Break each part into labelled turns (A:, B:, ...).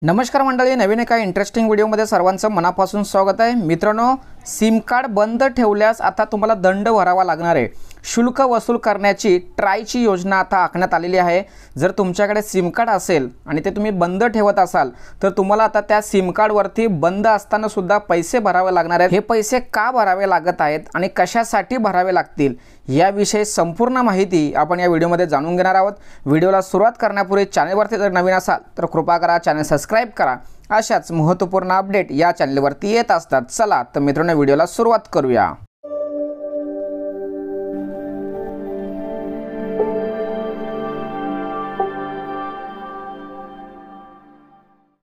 A: नमस्कार मंडळी, नवीन एका इंटरेस्टिंग व्हिडिओमध्ये सर्वांचं मनापासून स्वागत आहे। मित्रांनो, सिम कार्ड बंद ठेवल्यास आता तुम्हाला दंड भरावा लागणार आहे। शुल्क वसूल करण्याची ट्रायची योजना आता आखण्यात आलेली आहे। जर तुमच्याकडे सिम कार्ड असेल आणि ते तुम्ही बंद ठेवत असाल तर तुम्हाला आता त्या सिम कार्डवरती बंद असताना सुद्धा पैसे भरावे लागणार आहेत। हे पैसे का भरावे लागत आहेत आणि कशासाठी भरावे लागतील याविषयी संपूर्ण माहिती आपण या व्हिडिओमध्ये जाणून घेणार आहोत। व्हिडिओला सुरुवात करण्यापूर्वी चॅनलवरती जर नवीन असाल तर कृपा करा चॅनल सबस्क्राइब करा। अशाच महत्त्वपूर्ण अपडेट या चॅनलवरती येत असतात। चला तर मित्रांनो, व्हिडिओला सुरुवात करूया।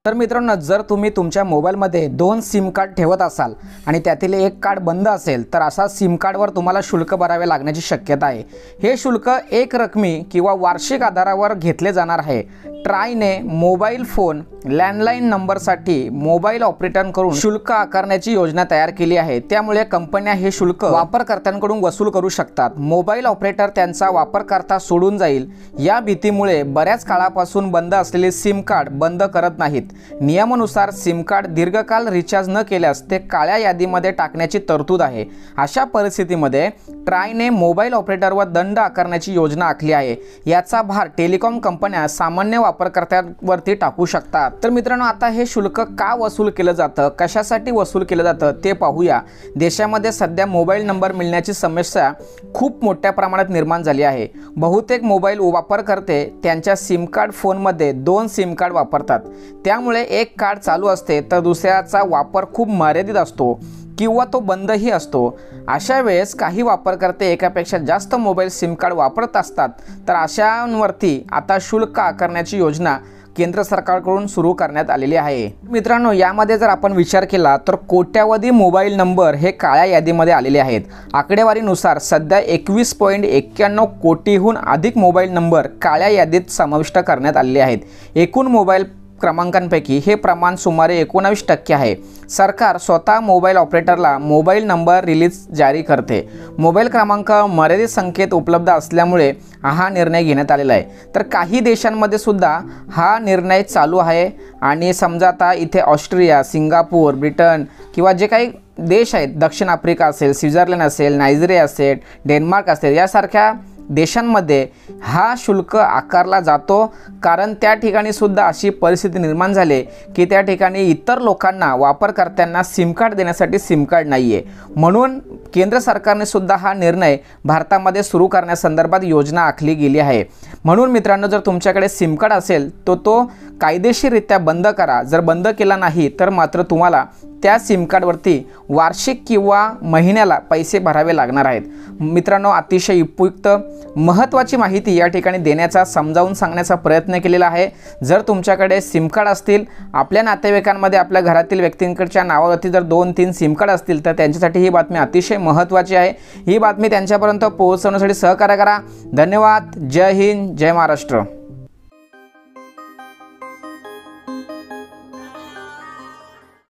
A: तर मित्रांनो, जर तुम्ही तुमच्या मोबाईलमध्ये 2 सिम कार्ड ठेवत असाल आणि त्यातील एक कार्ड बंद असेल तर अशा सिम कार्डवर तुम्हाला शुल्क भरावे लागण्याची शक्यता आहे। हे शुल्क एक रकमी किंवा वार्षिक आधारावर घेतले जाणार आहे। ट्रायने मोबाईल फोन लँडलाईन नंबरसाठी मोबाईल ऑपरेटरकडून शुल्क आकारण्याची योजना तयार केली आहे। त्यामुळे कंपन्या हे शुल्क वापरकर्त्यांकडून वसूल करू शकतात। मोबाईल ऑपरेटर त्यांचा वापरकर्ता सोडून जाईल या भीतीमुळे बऱ्याच काळापासून बंद असलेले सिम कार्ड बंद करत नाहीत। नियमानुसार सिम कार्ड दीर्घकाल रिचार्ज न केल्यास ते काळ्या यादीमध्ये टाकण्याची तरतूद आहे। अशा परिस्थितीमध्ये ट्रायने मोबाईल ऑपरेटरवर दंड आकारण्याची योजना आखली आहे। याचा भार टेलिकॉम कंपन्या सामान्य वापरकर्त्यांवरती टाकू शकतात। तर मित्रांनो, आता हे शुल्क का वसूल केलं जातं, कशासाठी वसूल केलं जातं ते पाहूया। देशामध्ये सध्या मोबाईल नंबर मिळण्याची समस्या खूप मोठ्या प्रमाणात निर्माण झाली आहे। बहुतेक मोबाईल वापरकर्ते त्यांच्या सिम कार्ड फोनमध्ये 2 सिम कार्ड वापरतात। त्यामुळे एक कार्ड चालू असते तर दुसऱ्याचा वापर खूप मर्यादित असतो किंवा तो बंदही असतो। अशा वेळेस काही वापरकर्ते एकापेक्षा जास्त मोबाईल सिम कार्ड वापरत असतात। तर अशांवरती आता शुल्क आकारण्याची योजना केंद्र सरकारकडून सुरू करण्यात आलेली आहे। मित्रांनो, यामध्ये जर आपण विचार केला तर कोट्यावधी मोबाईल नंबर हे काळ्या यादीमध्ये आलेले आहेत। आकडेवारीनुसार सध्या 21.91 कोटीहून अधिक मोबाईल नंबर काळ्या यादीत समाविष्ट करण्यात आलेले आहेत। एकूण मोबाईल क्रमांकांपैकी हे प्रमाण सुमारे 19% आहे। सरकार स्वतः मोबाईल ऑपरेटरला मोबाईल नंबर रिलीज जारी करते। मोबाईल क्रमांक मर्यादित संख्येत उपलब्ध असल्यामुळे हा निर्णय घेण्यात आलेला आहे। तर काही देशांमध्ये सुद्धा हा निर्णय चालू आहे। आणि समजा आता इथे ऑस्ट्रिया, सिंगापूर, ब्रिटन किंवा जे काही देश आहेत, दक्षिण आफ्रिका असेल, स्वित्झर्लंड असेल, नायजेरिया असेल, डेन्मार्क असेल, यासारख्या देशांमध्ये हा शुल्क आकारला जातो। कारण त्या ठिकाणी सुद्धा अशी परिस्थिती निर्माण झाली की त्या ठिकाणी इतर लोकांना, वापरकर्त्यांना सिम कार्ड देण्यासाठी सिम कार्ड नाही आहे। म्हणून केंद्र सरकारने सुद्धा हा निर्णय भारतामध्ये सुरू करण्यासंदर्भात योजना आखली गेली आहे। म्हणून मित्रांनो, जर तुमच्याकडे सिम कार्ड असेल तर तो कायदेशीररित्या बंद करा। जर बंद केला नाही तर मात्र तुम्हाला त्या सिम कार्डवरती वार्षिक किंवा महिन्याला पैसे भरावे लागणार आहेत। मित्रांनो, अतिशय उपयुक्त महत्त्वाची माहिती या ठिकाणी देण्याचा, समजावून सांगण्याचा प्रयत्न केलेला आहे। जर तुमच्याकडे सिम कार्ड असतील, आपल्या नातेवाईकांमध्ये, आपल्या घरातील व्यक्तींकडच्या नावावरती जर 2-3 सिम कार्ड असतील तर त्यांच्यासाठी ही बातमी अतिशय महत्त्वाची आहे। ही बातमी त्यांच्यापर्यंत पोहोचवण्यासाठी सहकार्य करा। धन्यवाद। जय हिंद, जय महाराष्ट्र।